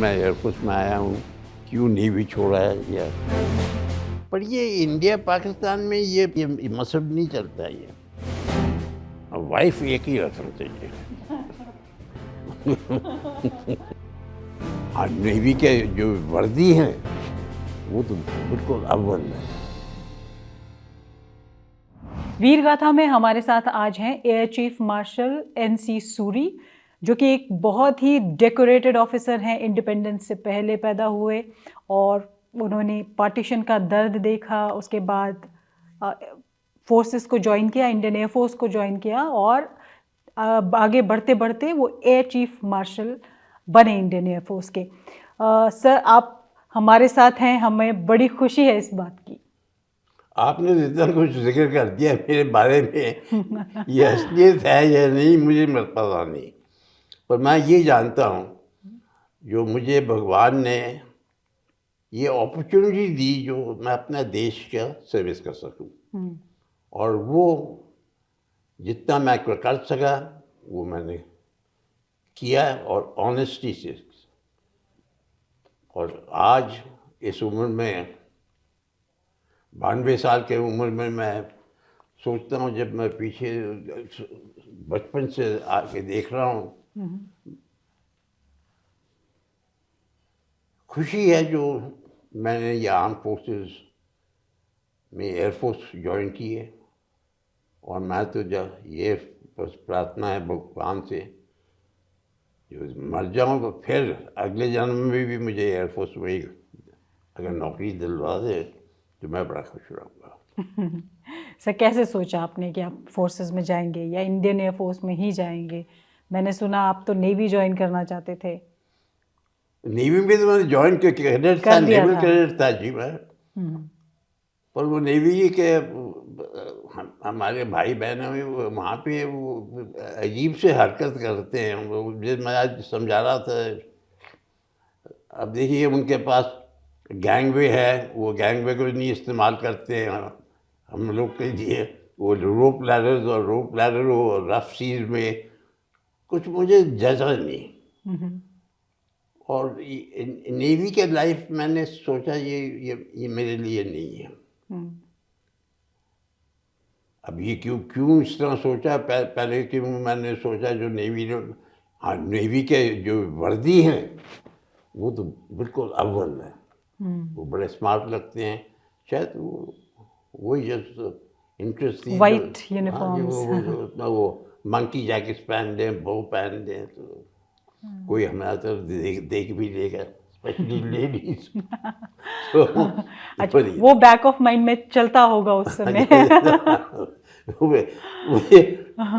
मैं एयरफोर्स में आया हूँ, क्यों नेवी छोड़ा है या। पर ये इंडिया पाकिस्तान में ये मसलब नहीं चलता ये। वाइफ एक ही रखना चाहिए। और नेवी के जो वर्दी हैं वो तो बिल्कुल अव्वल है। वीर गाथा में हमारे साथ आज हैं air chief marshal NC Suri, जो कि एक बहुत ही डेकोरेटेड ऑफिसर हैं। इंडिपेंडेंस से पहले पैदा हुए और उन्होंने पार्टीशन का दर्द देखा, उसके बाद फोर्सेस को ज्वाइन किया, इंडियन एयरफोर्स को ज्वाइन किया और आगे बढ़ते बढ़ते वो एयर चीफ मार्शल बने इंडियन एयरफोर्स के। सर, आप हमारे साथ हैं, हमें बड़ी खुशी है इस बात की। आपने इतना कुछ जिक्र कर दिया मेरे बारे में, ये असलियत है या नहीं मुझे पता नहीं, पर मैं ये जानता हूँ जो मुझे भगवान ने ये अपॉर्चुनिटी दी जो मैं अपना देश का सर्विस कर सकूं, और वो जितना मैं कर सका वो मैंने किया और ऑनेस्टी से। और आज इस उम्र में 92 साल के उम्र में मैं सोचता हूँ, जब मैं पीछे बचपन से आके देख रहा हूँ, खुशी है जो मैंने ये आर्म फोर्सेस में एयरफोर्स ज्वाइन की है। और मैं तो जब ये बस प्रार्थना है भगवान से, जो मर जाऊँ तो फिर अगले जन्म में भी मुझे एयरफोर्स में ही अगर नौकरी दिलवा दे तो मैं बड़ा खुश रहूँगा। सर, कैसे सोचा आपने कि आप फोर्सेस में जाएंगे या इंडियन एयरफोर्स में ही जाएंगे? मैंने सुना आप तो नेवी ज्वाइन करना चाहते थे। नेवी में तो मैंने ज्वाइन किया, कैडेट था, नेवल कैडेट था जी मैं। पर वो नेवी के हमारे भाई बहन वहाँ पे वो अजीब से हरकत करते हैं। वो मैं आज समझा रहा था, अब देखिए उनके पास गैंगवे है, वो गैंगवे को नहीं इस्तेमाल करते हैं। हम लोग के लिए वो रोप लैडर और रफ सीज में कुछ मुझे जजा नहीं। और नेवी के लाइफ मैंने सोचा ये मेरे लिए नहीं है। अब ये क्यों इस तरह सोचा, पहले क्यों मैंने सोचा जो नेवी के जो वर्दी हैं वो तो बिल्कुल अव्वल है। वो बड़े स्मार्ट लगते हैं, शायद वही जस्ट इंटरेस्ट थी। वाइट यूनिफॉर्म्स, वो मंकी जैकेट्स पहन दें, बो पहन दें तो कोई हमारा तो देख भी लेगा, स्पेशली लेडीज। अच्छा, वो बैक ऑफ माइंड में चलता होगा उस समय।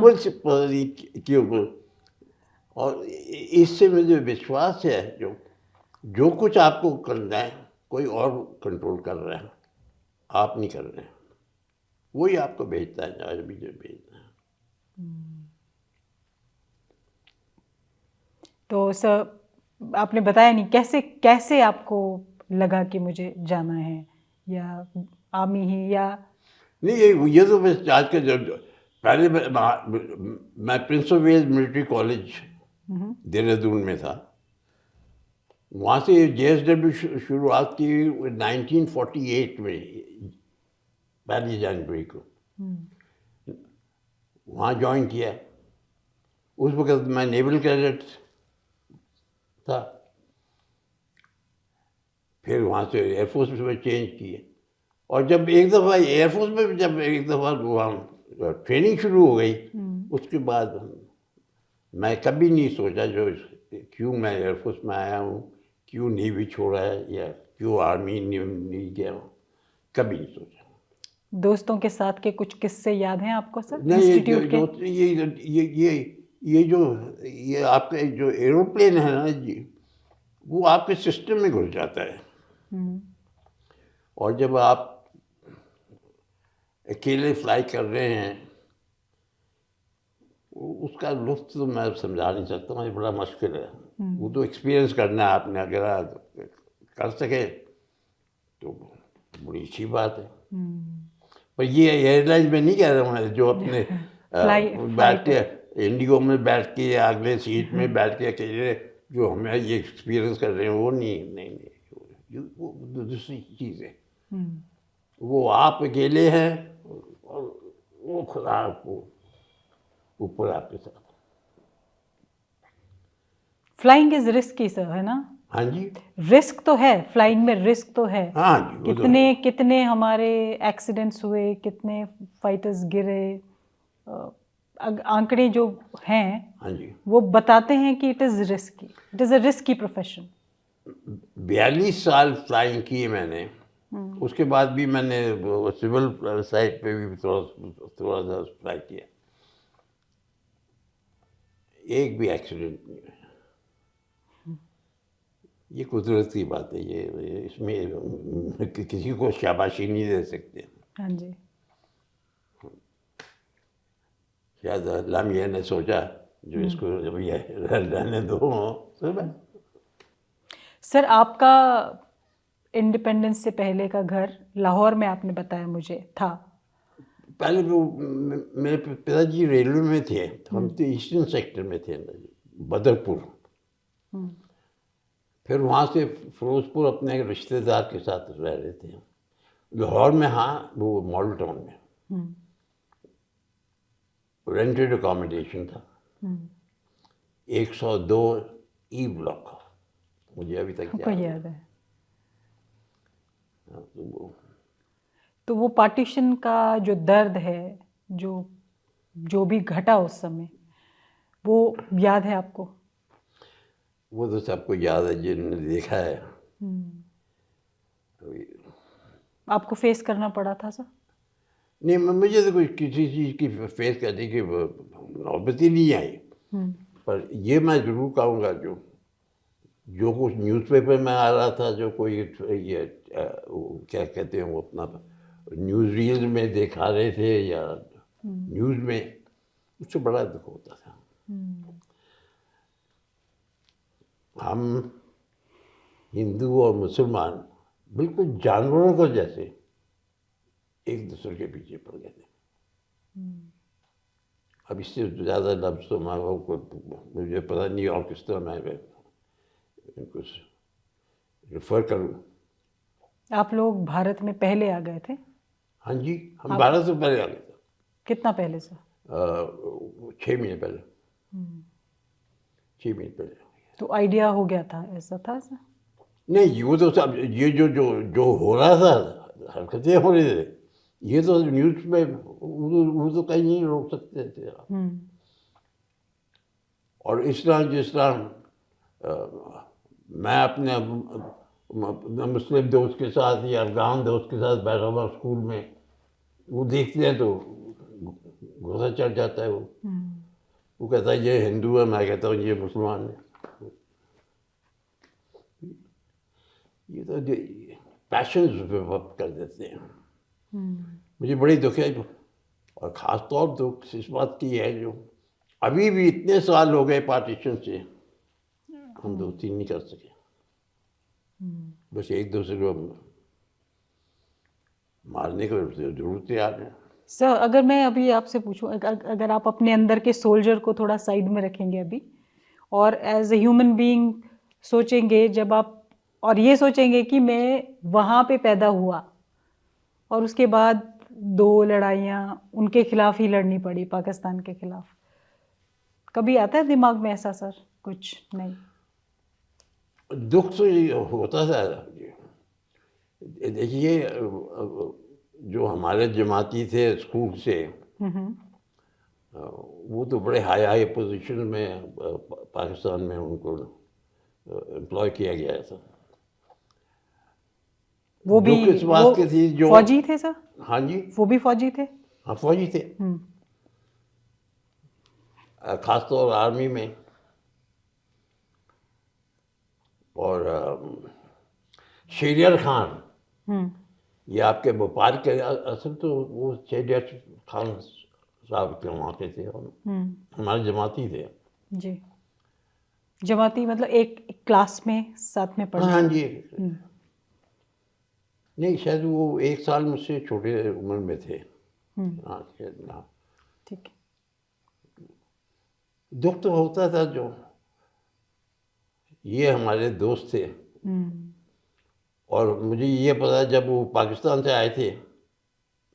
कुछ क्यों। और इससे मुझे विश्वास है जो कुछ आपको करना है कोई और कंट्रोल कर रहा है, आप नहीं कर रहे हैं। वही आपको भेजता है जहाँ भी जो भेजना है। तो सर, आपने बताया नहीं कैसे आपको लगा कि मुझे जाना है, या आर्मी ही या नहीं। ये तो बस आज के जब पहले मैं Prince of Wales military college Dehradun में था। वहाँ से JSW शुरुआत की 1948 में, 1 जनवरी को वहाँ ज्वाइन किया। उस वक्त मैं नेवल कैडेट था। फिर वहाँ से एयरफोर्स में चेंज किए। और जब एक दफ़ा एयरफोर्स में वहाँ ट्रेनिंग शुरू हो गई, उसके बाद मैं कभी नहीं सोचा क्यों मैं एयरफोर्स में आया हूँ, क्यों नेवी छोड़ा है या क्यों आर्मी नहीं गया हूँ, कभी नहीं सोचा। दोस्तों के साथ के कुछ किस्से याद हैं आपको सर? नहीं, ये आपका जो एरोप्लेन है ना जी, वो आपके सिस्टम में घुस जाता है। और जब आप अकेले फ्लाई कर रहे हैं उसका लुत्फ तो मैं समझा नहीं सकता, मुझे बड़ा मुश्किल है। वो तो एक्सपीरियंस करना है आपने, अगर आप कर सके तो बड़ी अच्छी बात है। पर ये एयरलाइन में नहीं कह रहा हूँ जो अपने बैठ के इंडिगो में बैठ के या अगले सीट में बैठ के अकेले जो हमें ये एक्सपीरियंस कर रहे हैं वो नहीं नहीं नहीं, वो दूसरी चीज़ है। वो आप अकेले हैं और वो खुदा आपको ऊपर आपके साथ। फ्लाइंग इज रिस्की सर, है ना? हाँ जी, रिस्क तो है, फ्लाइंग में रिस्क तो है। हाँ जी, वो तो कितने है। कितने हमारे एक्सीडेंट्स हुए, कितने फाइटर्स गिरे, आंकड़े जो हैं हाँ जी, वो बताते हैं कि it is risky, it is a risky profession. 42 साल फ्लाइंग किए मैंने। उसके बाद भी मैंने सिविल साइड पे भी थोड़ा थोड़ा सा फ्लाई किया। एक भी एक्सीडेंट नहीं हुआ। ये कुदरत की बात है, ये इसमें किसी को शाबाशी नहीं दे सकते। हाँ जी। शायद अल्लाह मियाँ ने सोचा जो इसको जब ये रहने दो तो बस। सर, आपका इंडिपेंडेंस से पहले का घर लाहौर में आपने बताया मुझे था। पहले वो मेरे पिताजी रेलवे में थे, तो हम तो ईस्टर्न सेक्टर में थे, बदरपुर। फिर वहाँ से फिरोजपुर अपने एक रिश्तेदार के साथ रह रहे थे। लाहौर में, हाँ, वो मॉडल टाउन में रेंटेड अकोमोडेशन था। 102 ई ब्लॉक, मुझे अभी तक हमको याद है। याद है। हाँ, तो वो पार्टीशन का जो दर्द है, जो जो भी घटा उस समय, वो याद है आपको? वो तो सबको याद है जिन्होंने देखा है। आपको फेस करना पड़ा था सर? नहीं, मुझे तो कुछ किसी चीज़ की फेस करने की नौबत ही नहीं आई। पर ये मैं ज़रूर कहूँगा, जो जो कुछ न्यूज़पेपर में आ रहा था, जो कोई ये वो क्या कहते हैं, वो अपना न्यूज़ रील में दिखा रहे थे या न्यूज़ में, उससे बड़ा दुख होता था। हम हिंदू और मुसलमान बिल्कुल जानवरों को जैसे एक दूसरे के पीछे पड़ गए थे। अब इससे ज़्यादा लफ्ज़ तो मैं मुझे पता नहीं और किस तरह मैं इनको रेफर करूँ। आप लोग भारत में पहले आ गए थे? हाँ जी, हम 12 से पहले आ गए थे। कितना पहले सर? 6 महीने पहले। 6 महीने पहले। तो आइडिया हो गया था, ऐसा था सर? नहीं, वो तो सब ये जो जो जो हो रहा था, हरकतें हो रही थे, ये तो न्यूज़ में वो तो कहीं नहीं रोक सकते थे। और इस तरह जिस तरह मैं अपने मुस्लिम दोस्त के साथ या अफगान दोस्त के साथ बैठा हुआ स्कूल में, वो देखते हैं तो गुस्सा चढ़ जाता है। वो कहता है ये हिंदू है, मैं कहता हूँ ये मुसलमान है। ये तो पैशन कर देते हैं। मुझे बड़ी दुख है, और ख़ास तौर दुख इस बात की है जो अभी भी इतने साल हो गए पार्टीशन से, हम दोस्ती नहीं कर सके। बस एक दूसरे को मारने को जरूर तैयार है। सर, अगर मैं अभी आपसे पूछूं, अगर आप अपने अंदर के सोल्जर को थोड़ा साइड में रखेंगे अभी, और एज ए ह्यूमन बीइंग सोचेंगे, जब आप और ये सोचेंगे कि मैं वहाँ पे पैदा हुआ और उसके बाद 2 लड़ाइयाँ उनके खिलाफ ही लड़नी पड़ी, पाकिस्तान के खिलाफ, कभी आता है दिमाग में ऐसा सर? कुछ नहीं? दुख तो ये होता था। देखिए, जो हमारे जमाती थे स्कूल से, वो तो बड़े हाई हाई पोजीशन में पाकिस्तान में उनको एम्प्लॉय किया गया था। वो भी दुख इस बात की थी जो फौजी थे सर? हाँ जी, वो भी फौजी थे? हाँ, फौजी थे, खासतौर आर्मी में। और शेरियर खान, ये आपके भोपाल के, असल तो वो शेरियर खान साहब के वहाँ के थे, और हमारे जमाती थे। जी, जमाती मतलब एक क्लास में साथ में पढ़े? हाँ जी। नहीं, शायद वो 1 साल मुझसे छोटे उम्र में थे। हाँ, शायद, हाँ। ठीक है। दुख तो होता था जो ये हमारे दोस्त थे। हम्म, और मुझे ये पता जब वो पाकिस्तान से आए थे,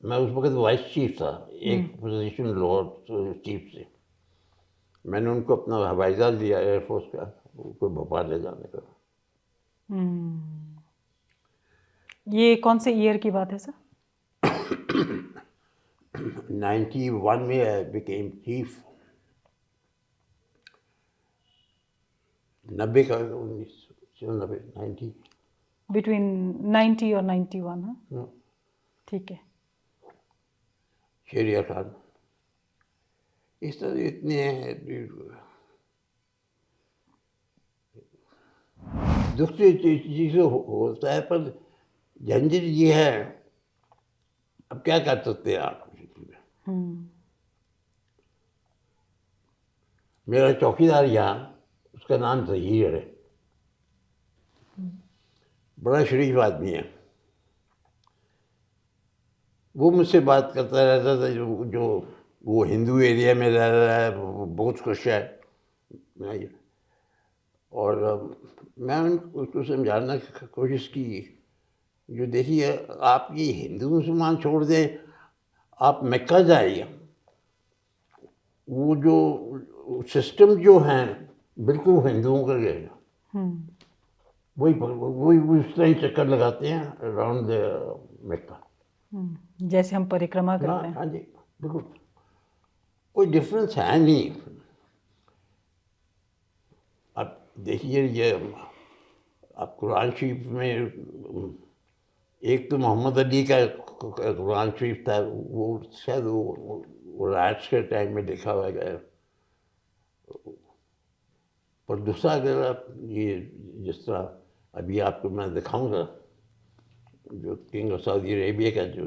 मैं उस वक्त वाइस चीफ था, एक पोजीशन लोअर चीफ से। मैंने उनको अपना हवाई जहाज दिया एयरफोर्स का, उनको भोपाल ले जाने का। ये कौन से ईयर की बात है सर? 91 में आई बिकेम चीफ। 90 का 1990 90। बिटवीन 90 और 91, हाँ, हाँ, ठीक है। शेरिया खान इस तरह इतने हैं। दूसरी चीज़ें होता है, पर झंझट ये है, अब क्या कर सकते हैं आप। हम्म, मेरा चौकीदार यहाँ, उसका नाम ज़हीर है, बड़ा शरीफ आदमी है। वो मुझसे बात करता रहता था, जो वो हिंदू एरिया में रह रहा है, वो बहुत खुश है। और मैं उसको समझाने की कोशिश की, जो देखिए आप ये हिंदू मुसलमान छोड़ दें, आप मक्का जाइए, वो जो सिस्टम जो हैं बिल्कुल हिंदुओं का रहेगा। वही उस तरह ही चक्कर लगाते हैं अराउंड द मक्का। जैसे हम परिक्रमा हाँ करते हैं। हाँ जी, बिल्कुल कोई डिफरेंस है नहीं। अब देखिए ये अब कुरान शरीफ में एक तो मोहम्मद अली का कुरान शरीफ था, वो शायद वो राइट्स के टाइम में लिखा हुआ गया। पर दूसरा अगर आप ये जिस तरह अभी आपको मैं दिखाऊंगा, जो किंग ऑफ सऊदी अरेबिया का जो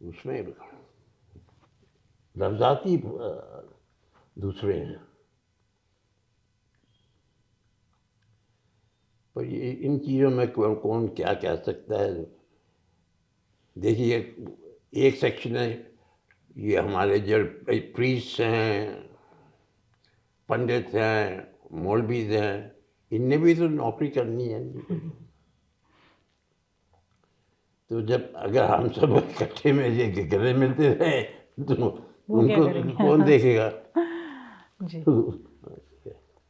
उसमें लफ्जाती दूसरे हैं। पर ये इन चीज़ों में कौन क्या कह सकता है। देखिए एक सेक्शन है, ये हमारे जो प्रीस्ट हैं, पंडित हैं, मौलवीज हैं, इनने भी तो नौकरी करनी है। तो जब अगर हम सब इकट्ठे में ये गले मिलते रहे तो उनको कौन देखेगा। जी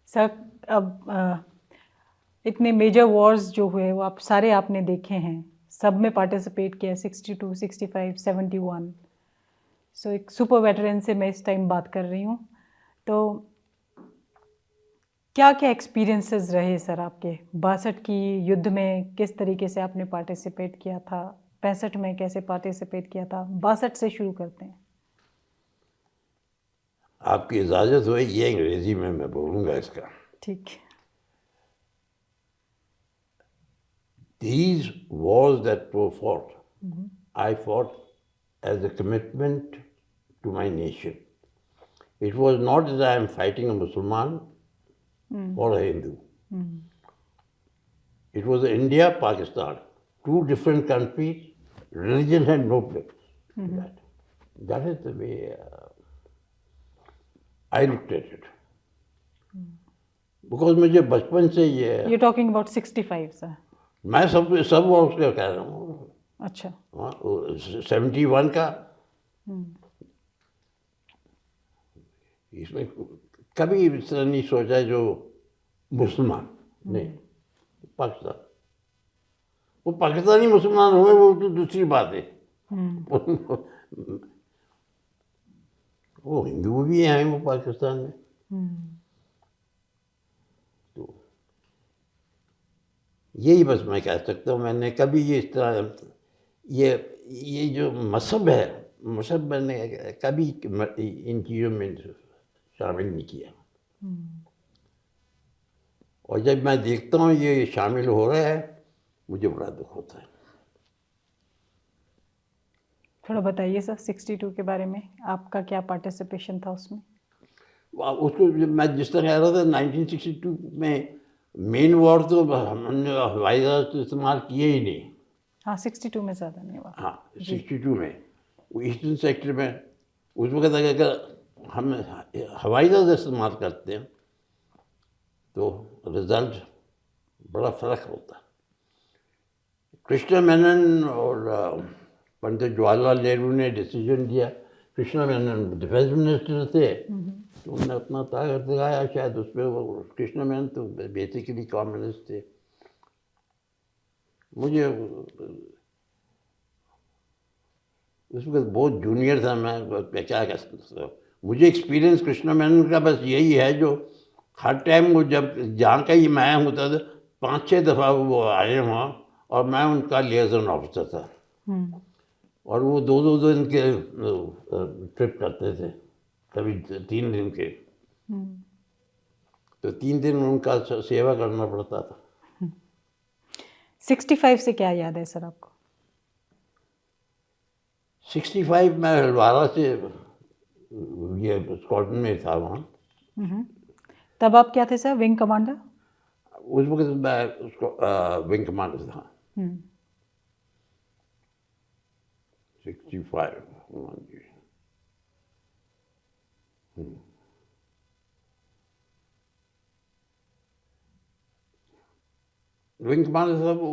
सर, अब इतने मेजर वॉर्स जो हुए वो आप सारे आपने देखे हैं, सब में पार्टिसिपेट किया, 62, 65, 71। सो एक सुपर वेटरन से मैं इस टाइम बात कर रही हूँ। तो क्या क्या एक्सपीरियंसेस रहे सर आपके 62 की युद्ध में? किस तरीके से आपने पार्टिसिपेट किया था? 65 में कैसे पार्टिसिपेट किया था? 62 से शुरू करते हैं। आपकी इजाज़त हो ये अंग्रेजी में मैं बोलूँगा इसका। ठीक। These wars that were fought, I fought as a commitment to my nation. It was not that I am fighting a Muslim or a Hindu. It was India, Pakistan, two different countries. Religion had no place in that. That is the way I looked at it. Because मुझे बचपन से ये You're talking about 65 sir? मैं सब Wars का कह रहा हूँ। अच्छा। 71 का इसमें कभी इस तरह नहीं सोचा जो मुसलमान नहीं, पाकिस्तान। वो पाकिस्तानी मुसलमान हुए वो तो दूसरी बात है। वो हिंदू भी हैं वो पाकिस्तान में। तो यही बस मैं कह सकता हूँ, मैंने कभी ये इस तरह ये जो मजहब है, मजहब मैंने कभी इन चीज़ों में शामिल नहीं किया। और जब मैं देखता हूँ ये शामिल हो रहा है, मुझे बड़ा दुख होता है। थोड़ा बताइए सर 62 के बारे में, आपका क्या पार्टिसिपेशन था उसमें? उसको मैं जिस तरह कह रहा था 1962 में मेन वॉर तो हमने हवाई जहाज तो इस्तेमाल किए ही नहीं। हाँ 62 में ज़्यादा नहीं हुआ। हाँ 62 में वो ईस्टर्न सेक्टर में उस वक्त अगर हम हवाई जहाज इस्तेमाल करते हैं तो रिजल्ट बड़ा फर्क होता है। कृष्णा मेनन और पंडित जवाहरलाल नेहरू ने डिसीजन दिया। कृष्णा मेनन डिफेंस मिनिस्टर थे, तो उन्होंने अपना ताकत लगाया शायद उसमें। वो कृष्णा मेनन तो बेसिकली कम्युनिस्ट थे। मुझे उस वक्त बहुत जूनियर था मैं क्या कह सकता हूँ। मुझे एक्सपीरियंस कृष्णा मेनन का बस यही है, जो हर टाइम वो जब जहाँ का ही मैं होता था 5-6 दफ़ा वो आए वहाँ, और मैं उनका लिएजन ऑफिसर था। और वो 2-2 दिन के ट्रिप करते थे, कभी 3 दिन के। तो 3 दिन उनका सेवा करना पड़ता था। 65 से क्या याद है सर आपको? 65 में हलवारा से ये स्क्वाड्रन में था वहाँ। तब आप क्या थे सर, विंग कमांडर? उस वक्त मैं उसको विंग कमांडर था। 65 हाँ जी। विंग कमांडर था वो,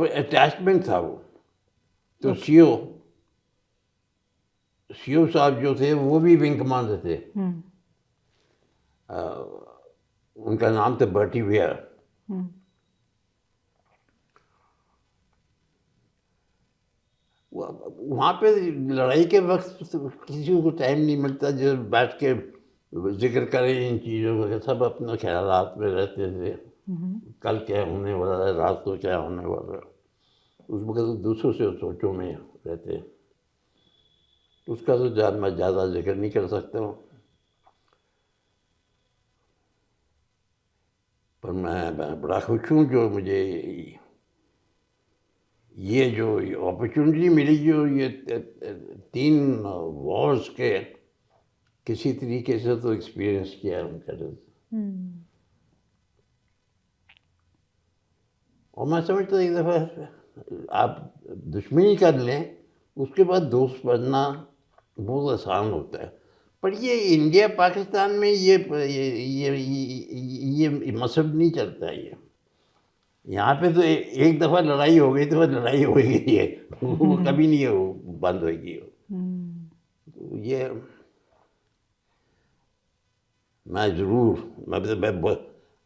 अटैचमेंट था वो। तो सीओ साहब जो थे वो भी विंग कमांडर थे। उनका नाम था बर्टी वेयर। वहाँ पे लड़ाई के वक्त किसी को टाइम नहीं मिलता जो बैठ के जिक्र करें इन चीज़ों का। सब अपने ख्यालात में रहते थे, कल क्या होने वाला है, रात को क्या होने वाला है, उस वक्त दूसरों से सोचों में रहते। उसका तो मैं ज़्यादा जिक्र नहीं कर सकता हूँ। पर मैं बड़ा खुश हूँ जो मुझे ये जो अपॉर्चुनिटी मिली, जो ये 3 वॉर्स के किसी तरीके से तो एक्सपीरियंस किया उनका। और मैं समझता एक दफ़ा आप दुश्मनी कर लें, उसके बाद दोस्त बनना बहुत आसान होता है। पर ये इंडिया पाकिस्तान में ये मसब नहीं चलता है। ये यहाँ पे तो एक दफ़ा लड़ाई हो गई तो लड़ाई हो गई है, वो कभी नहीं हो बंद होगी। तो ये मैं ज़रूर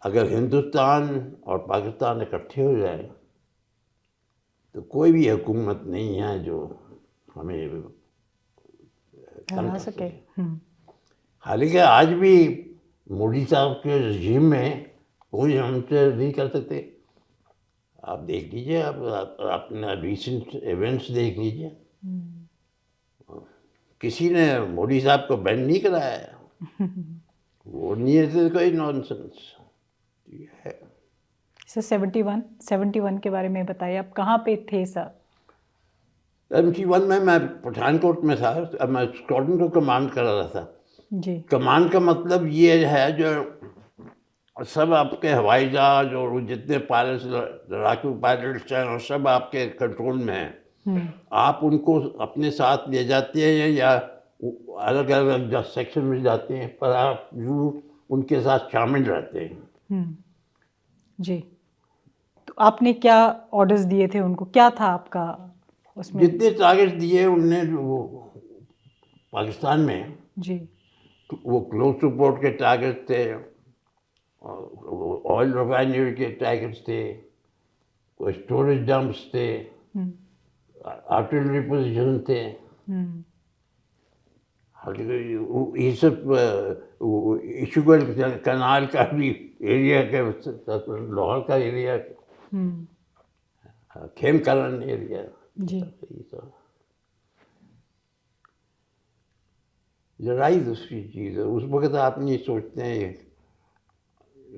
अगर हिंदुस्तान और पाकिस्तान इकट्ठे हो जाए तो कोई भी हुकूमत नहीं है जो हमें हरा सके। हालांकि आज भी मोदी साहब के रजीम में कोई हमसे नहीं कर सकते। आप देख लीजिए, आप अपना रिसेंट इवेंट्स देख लीजिए, किसी ने मोदी साहब को बैंड नहीं कराया। वो नहीं है कोई नॉनसेंस है। सर 71 के बारे में बताइए, आप कहाँ पे थे सर? 71 में मैं पठानकोट में था। अब मैं स्क्वाड्रन को कमांड कर रहा था जी। कमांड का मतलब ये है जो सब आपके हवाई जहाज और जितने पायलट्स, लड़ाकू पायलट्स हैं, और सब आपके कंट्रोल में हैं। आप उनको अपने साथ ले जाते हैं या अलग अलग सेक्शन में जाते हैं, पर आप जरूर उनके साथ शामिल रहते हैं। जी। तो आपने क्या ऑर्डर्स दिए थे उनको, क्या था आपका उसमें? जितने टारगेट दिए उनने वो पाकिस्तान में जी। वो क्लोज सपोर्ट के टारगेट थे, ऑयल रिफाइनरी के टारगेट्स थे, स्टोरेज डंप्स थे, आर्टिलरी पोजीशन थे। ये सब इशुगल कनाल का भी एरिया के, लाहौर का एरिया, खेम कलन एरिया। जी। लड़ाई दूसरी चीज़ है। उस वक्त आप नहीं सोचते हैं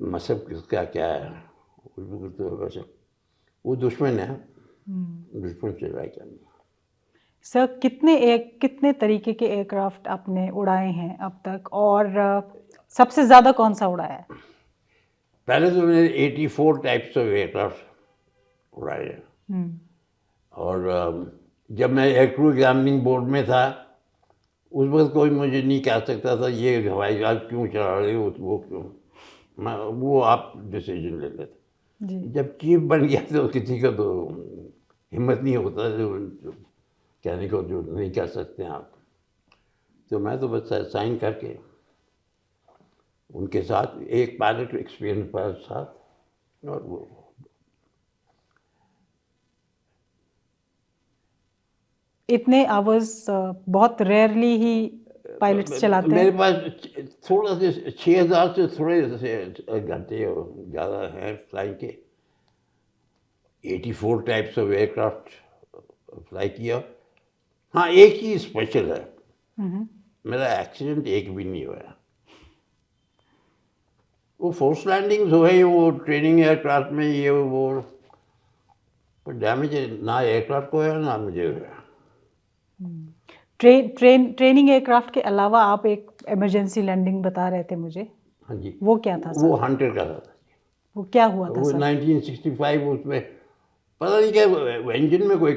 मसब किसका क्या है। उस वक्त तो वैसे वो दुश्मन है, दुश्मन से लड़ाई करनी। सर कितने तरीके के एयरक्राफ्ट आपने उड़ाए हैं अब तक, और सबसे ज़्यादा कौन सा उड़ाया है? पहले तो मैंने 84 टाइप्स ऑफ एयरक्राफ्ट उड़ाए हैं। और जब मैं एयरक्रू एग्जामिनिंग बोर्ड में था उस वक्त कोई मुझे नहीं कह सकता था ये हवाई जहाज क्यों चला रहे हो, वो क्यों। वो आप डिसीजन ले लेते। जी। जब चीफ बन गया तो किसी का तो हिम्मत नहीं होता जो कहने को जो नहीं कह सकते हैं आप। तो मैं तो बस साइन करके उनके साथ एक पायलट एक्सपीरियंस पायलट साथ और वो इतने आवर्स बहुत रेयरली ही पायलट्स चलाते मेरे हैं। पास थोड़ा से 6,000 से थोड़े से घंटे ज़्यादा हैं फ्लाइंग के। 84 टाइप्स ऑफ एयरक्राफ्ट फ्लाई किया। हाँ, एक ही स्पेशल है, मेरा एक्सीडेंट एक भी नहीं हुआ। वो फोर्स लैंडिंग्स हुए, वो ट्रेनिंग एयरक्राफ्ट में ये वो, पर डैमेज ना एयरक्राफ्ट को है ना मुझे हुआ। ट्रेनिंग एयरक्राफ्ट के अलावा आप एक इमरजेंसी लैंडिंग बता रहे थे मुझे, हाँ जी, वो क्या था वो सर? हंटर का था। वो क्या हुआ था वो सर? 1965 उसमें पता नहीं क्या इंजन में कोई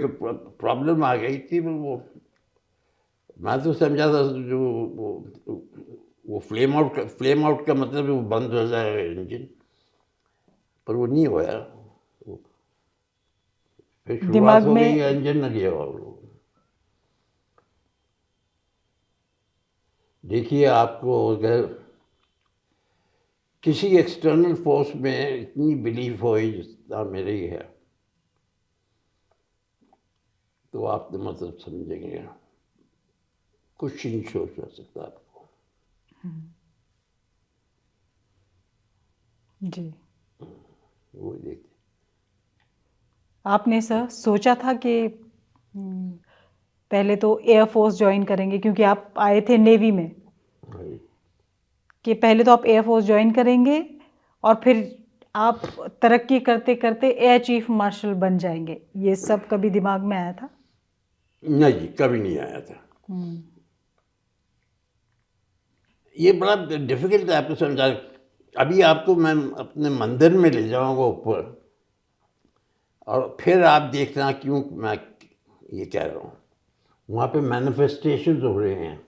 प्रॉब्लम आ गई थी। वो मैं तो समझा था जो वो फ्लेम आउट का मतलब वो बंद हो जाएगा इंजन, पर वो नहीं हुआ। वो फिर शुरुआत दिमाग हो गई, में इंजन न गया। और देखिए, आपको अगर किसी एक्सटर्नल फोर्स में इतनी बिलीफ हो जितना मेरे ही है, तो आप तो मतलब समझेंगे कुछ नहीं सोच सकता आपको। जी। वो देखते आपने सर सोचा था कि पहले तो एयरफोर्स ज्वाइन करेंगे, क्योंकि आप आए थे नेवी में, हैं। कि पहले तो आप एयरफोर्स ज्वाइन करेंगे और फिर आप तरक्की करते करते एयर चीफ मार्शल बन जाएंगे, ये सब कभी दिमाग में आया था? नहीं जी, कभी नहीं आया था। ये बड़ा डिफिकल्ट है आपको समझा। अभी आपको मैं अपने मंदिर में ले जाऊंगा ऊपर, और फिर आप देखना क्यों मैं ये कह रहा हूँ। वहाँ पे मैनिफेस्टेशन हो रहे हैं,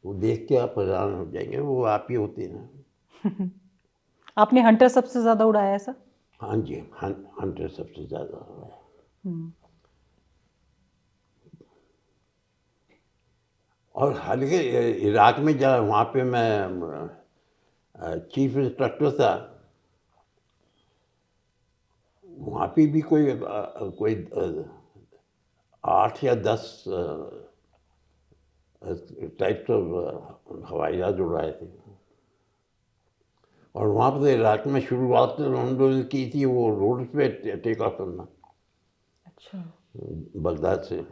वो देख के आप हैरान हो जाएंगे, वो आप ही होते हैं ना। आपने हंटर सबसे ज्यादा उड़ाया है सर? हाँ जी, हंटर सबसे ज़्यादा है। और हालांकि इराक में जब वहाँ पे मैं चीफ इंस्ट्रक्टर था, वहाँ पे भी कोई 8 या 10 टाइप्स ऑफ हवाई जहाज उड़ाए थे। और वहाँ पर इराक में शुरुआत उन्होंने की थी वो रोड पे टेक ऑफ करना। अच्छा। बगदाद से।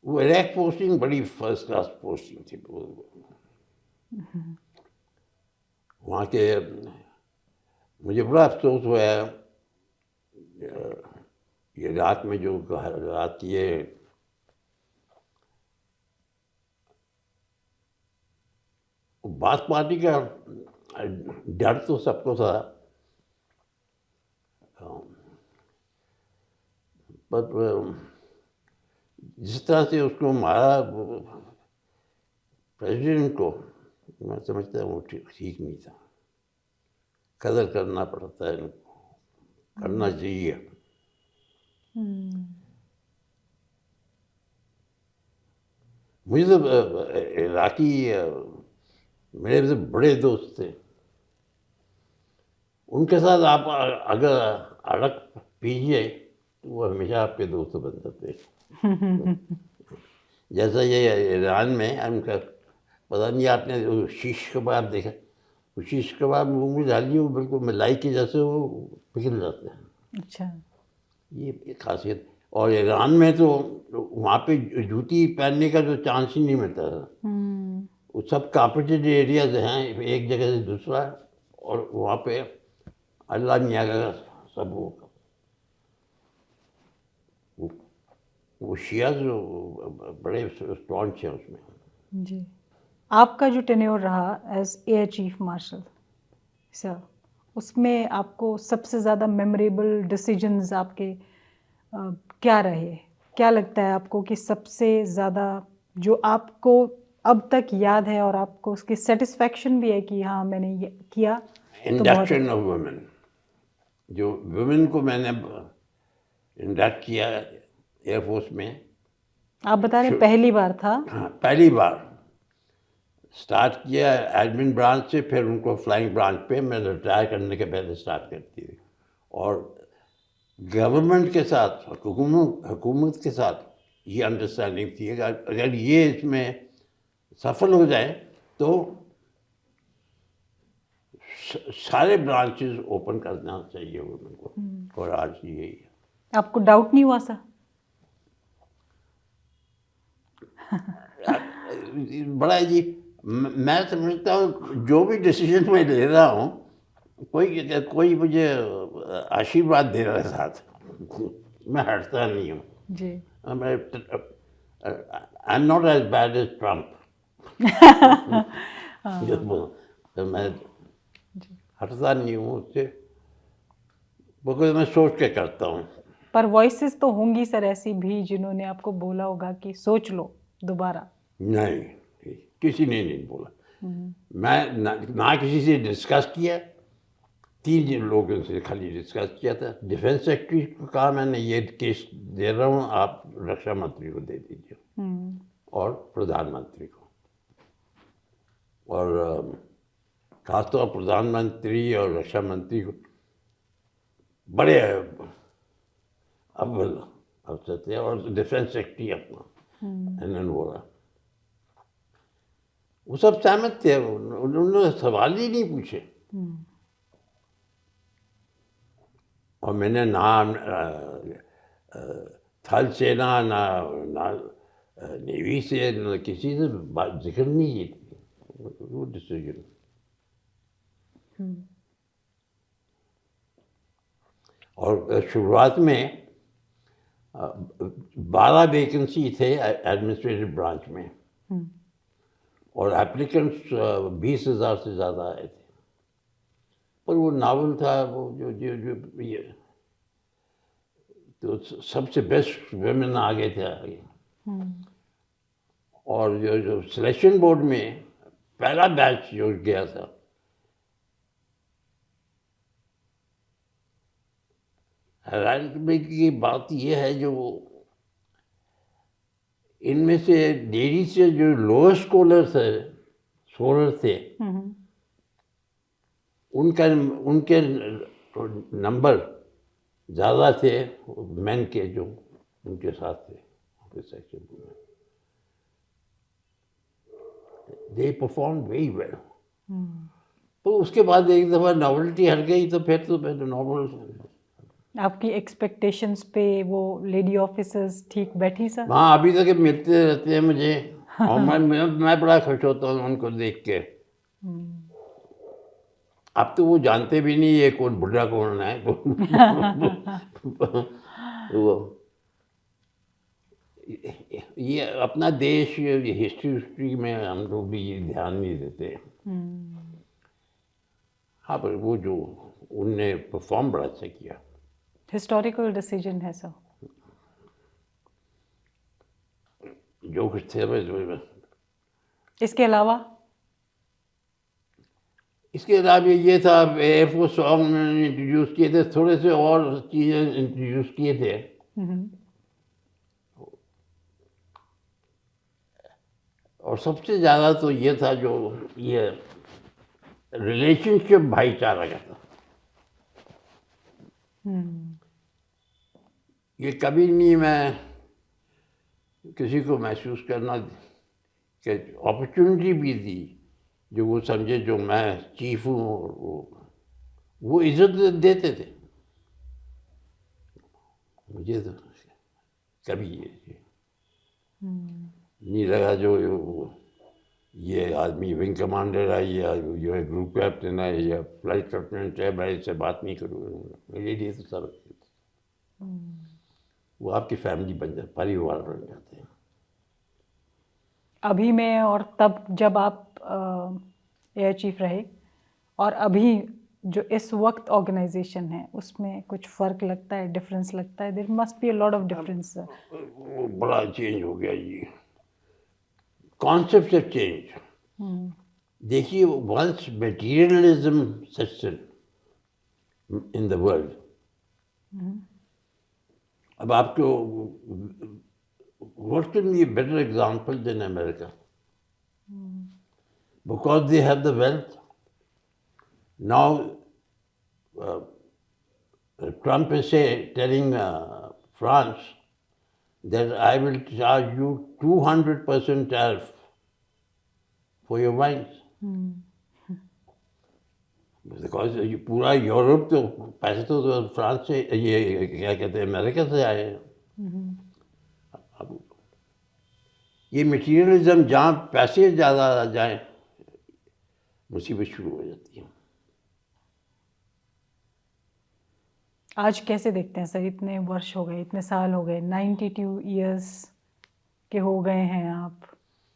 वो इराक पोस्टिंग बड़ी फर्स्ट क्लास पोस्टिंग थी। वहाँ के मुझे बड़ा अफसोस हुआ है ये रात में जो रात ये बात पार्टी का डर तो सबको था, पर जिस तरह से उसको मारा प्रेसिडेंट को, मैं समझता हूँ वो ठीक नहीं था। कदर करना पड़ता है, करना चाहिए। मुझे तो इराकी मेरे तो बड़े दोस्त थे, उनके साथ आप अगर अड़क पीजिए तो वो हमेशा आपके दोस्त बन जाते हैं। जैसा ये ईरान में उनका, पता नहीं आपने वो शीश कबाब देखा? वो शीश कबाब मुँह में डालिए, वो बिल्कुल मलाई के जैसे वो पिघल जाते हैं। अच्छा। ये खासियत। और ईरान में तो वहाँ पे जूती पहनने का तो चांस ही नहीं मिलता था। वो सब कार्पेटेड एरियाज हैं, एक जगह से दूसरा, और वहाँ पे अल्लाह मियाँ का सब वो शिया जो बड़े स्टॉन्च हैं उसमें। जी। आपका जो टेन्योर रहा as air chief marshal sir, उसमें आपको सबसे ज़्यादा मेमोरेबल डिसीजंस आपके क्या रहे? क्या लगता है आपको कि सबसे ज़्यादा जो आपको अब तक याद है और आपको उसकी सेटिस्फैक्शन भी है कि हाँ मैंने ये किया तो बहुत इंडक्शन ऑफ वुमेन, जो वुमेन को मैंने इंडक्ट किया एयरफोर्स में। आप बता रहे शु- पहली बार था। हाँ, पहली बार स्टार्ट किया एडमिन ब्रांच से, फिर उनको फ्लाइंग ब्रांच पे मैं रिटायर करने के पहले स्टार्ट करती थी। और गवर्नमेंट के साथ, हुकूमत के साथ ये अंडरस्टैंडिंग थी कि अगर ये इसमें सफल हो जाए तो सारे ब्रांचेस ओपन करना चाहिए वुमेन को। और आज यही है। आपको डाउट नहीं हुआ सर? बड़ा है जी। मैं समझता हूँ जो भी डिसीजन मैं ले रहा हूँ, कोई मुझे आशीर्वाद दे रहा है साथ, मैं हटता नहीं हूँ। जी। I am not as bad as Trump. मैं हटता नहीं हूँ उससे, बिकॉज मैं सोच के करता हूँ। पर वॉइसेस तो होंगी सर ऐसी भी जिन्होंने आपको बोला होगा कि सोच लो दोबारा। नहीं, किसी ने नहीं बोला। मैं ना किसी से डिस्कस किया, 3 लोगों से खाली डिस्कस किया था। डिफेंस सेक्रेटरी को कहा मैंने ये केस दे रहा हूँ, आप रक्षा मंत्री को दे दीजिए और प्रधानमंत्री को। और खासतौर प्रधानमंत्री और रक्षा मंत्री को बड़े अव्वल अफसर थे, और डिफेंस सेक्रेटरी अपना इन्होंने बोला, वो सब सहमत थे। उन्होंने सवाल ही नहीं पूछे। और मैंने ना थल सेना ना नेवी से न किसी से जिक्र नहीं की थी वो डिसीजन। और शुरुआत में 12 वैकेंसी थे एडमिनिस्ट्रेटिव ब्रांच में, और एप्लीकेंट्स 20,000 से ज़्यादा आए थे। पर वो नावल था, वो जो ये तो सबसे बेस्ट वुमेन आ गए थे आगे। और जो सिलेक्शन बोर्ड में पहला बैच जो गया था, हैरानी की बात यह है, जो इनमें से डेरी से जो लोअर स्कोलर थे उनके नंबर ज़्यादा थे मैन के जो उनके साथ थे सेक्शन में। They perform very well. तो उसके बाद एक दफ़ा नॉवेल्टी हट गई, तो फिर तो मैंने नॉर्मल। आपकी एक्सपेक्टेशंस पे वो लेडी ऑफिसर्स ठीक बैठी सर? हाँ, अभी तक मिलते रहते हैं मुझे। और मैं बड़ा खुश होता हूँ उनको देख के। अब तो वो जानते भी नहीं ये कौन बुढ़ा कौन है। वो ये अपना देश, ये हिस्ट्री में हम लोग भी ये ध्यान नहीं देते। हाँ, पर वो जो उनने परफॉर्म बड़ा अच्छा किया। हिस्टोरिकल डिसीजन है सर। जो कुछ थे इसके अलावा ये था, एयरफोर्स सॉन्ग उन्होंने इंट्रोड्यूस किए थे, थोड़े से और चीज़ें इंट्रोड्यूस किए थे। और सबसे ज़्यादा तो ये था जो ये रिलेशनशिप भाईचारा का था। ये कभी नहीं मैं किसी को महसूस करना कि अपॉर्चुनिटी भी दी, जो वो समझे जो मैं चीफ हूँ, और वो इज्जत देते थे मुझे। तो कभी ये नहीं लगा जो ये आदमी विंग कमांडर है या जो ग्रुप कैप्टन है या फ्लाइट कैप्टन है, मैं इससे बात नहीं करूँगा। मेरे लिए तो सब वो आपकी फैमिली बन जाते, परिवार बन जाते हैं। अभी में और तब जब आप एयर चीफ रहे और अभी जो इस वक्त ऑर्गेनाइजेशन है उसमें कुछ फ़र्क लगता है, डिफरेंस लगता है? There must be a lot of difference sir. वो बड़ा चेंज हो गया जी, कॉन्सेप्ट ऑफ चेंज। देखिए, once materialism sets in the world, अब आपको what can be a better example than America? Because they have the wealth. Now, uh, Trump is telling France that I will charge you 200% tariff for your wines. Because पूरा Europe तो पैसे तो France से, ये क्या कहते हैं, America से आए हैं। अब ये मटीरियलिज्म, जहाँ पैसे ज़्यादा आ जाए, मुसीबत शुरू हो जाती है। आज कैसे देखते हैं सर? इतने वर्ष हो गए, इतने साल हो गए, 92 इयर्स के हो गए हैं आप,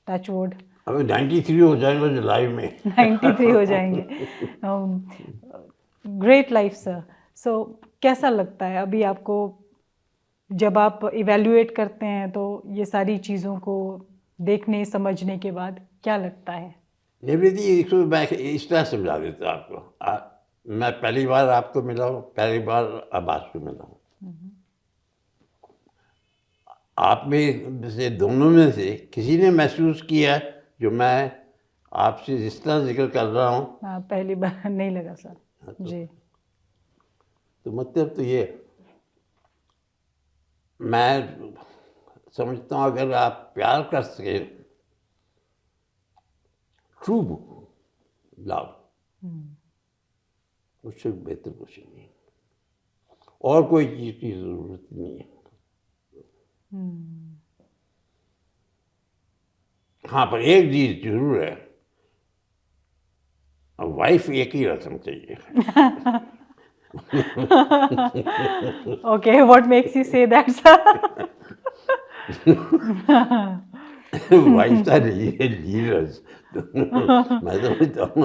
टचवुड। अभी 93 हो जाएंगे जुलाई में। 93 हो जाएंगे। Great life sir. सो कैसा लगता है अभी आपको, जब आप इवेल्युएट करते हैं तो ये सारी चीज़ों को देखने समझने के बाद क्या लगता है? निवृत्ति, इसको मैं इस तरह समझा देता हूँ आपको। मैं पहली बार आपको मिला हूँ, पहली बार अब्बास को मिला हूँ। आप में से, दोनों में से किसी ने महसूस किया जो मैं आपसे जिस तरह जिक्र कर रहा हूँ? हाँ, पहली बार नहीं लगा सर। जी। तो मतलब तो ये, मैं समझता हूँ अगर आप प्यार कर सके, ट्रू लव, उससे बेहतर कुछ नहीं, और कोई चीज़ की ज़रूरत नहीं है। हाँ, पर एक चीज़ जरूर है, वाइफ एक ही रखना चाहिए। Okay, what makes you say that, sir? Wife था लीडर्स। मैं तो समझता हूँ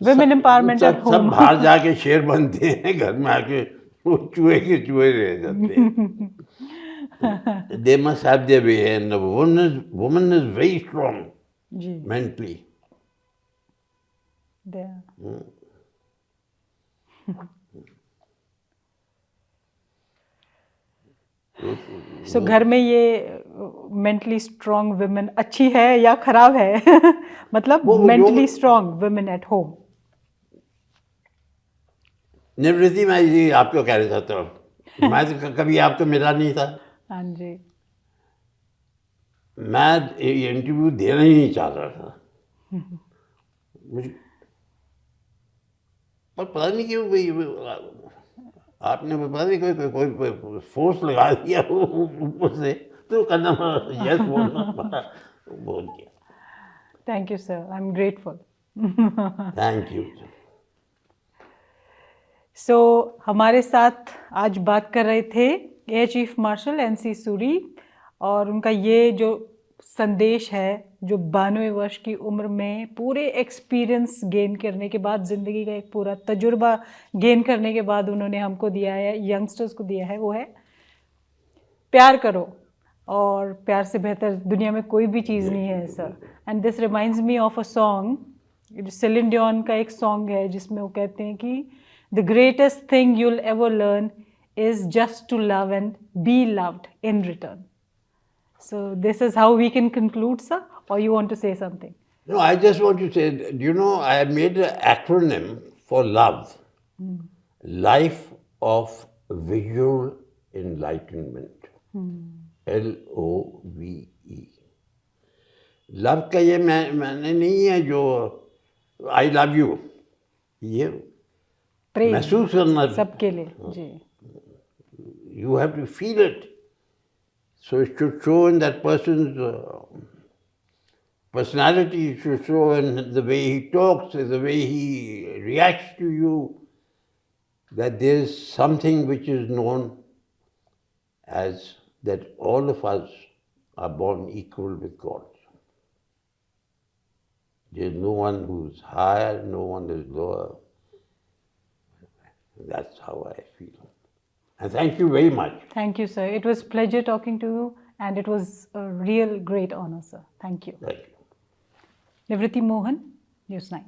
Women empowerment at सब home. बाहर जाके शेर बनते हैं, घर में आके वो चूहे के चूहे रह जाते हैं। They must have their way, and a woman is very strong ji, mentally. there. सो घर में ये मेंटली स्ट्रॉन्ग वुमेन अच्छी है या खराब है? मतलब mentally strong women at home. निवृत्ति, मैं ये आपको कह रहा था, तो मैं तो कभी आपको मिला नहीं था। हाँ जी। मैं ये इंटरव्यू देना ही नहीं चाह रहा था। मुझे पर पता नहीं क्यों आपने पता नहीं कोई फोर्स लगा दिया ऊपर से, तो करना यस बोलना बोल दिया। Thank you sir, I am grateful. Thank you. So हमारे साथ आज बात कर रहे थे air chief marshal NC Suri, और उनका ये जो संदेश है, जो 92 वर्ष की उम्र में पूरे एक्सपीरियंस गेन करने के बाद, ज़िंदगी का एक पूरा तजुर्बा गेन करने के बाद उन्होंने हमको दिया है, यंगस्टर्स को दिया है, वो है प्यार करो, और प्यार से बेहतर दुनिया में कोई भी चीज़ नहीं है sir. And this reminds me of a song, salient Dion का एक सॉन्ग है जिसमें वो कहते हैं कि the greatest thing you'll ever learn is just to love and be loved in return. So this is how we can conclude, sir, or you want to say something? No, I just want to say, you know, I have made an acronym for love. Life of Visual Enlightenment. LOVE. Love का ये मैंने नहीं है जो I love you, ये प्रेम महसूस करना सबके लिए। जी। You have to feel it. So it should show in that person's personality, it should show in the way he talks, the way he reacts to you, that there is something which is known as that all of us are born equal with God. There is no one who is higher, no one is lower. That's how I feel. And thank you very much. Thank you, sir. It was pleasure talking to you, and it was a real great honor, sir. Thank you. Thank you. Nivriti Mohan, News 9.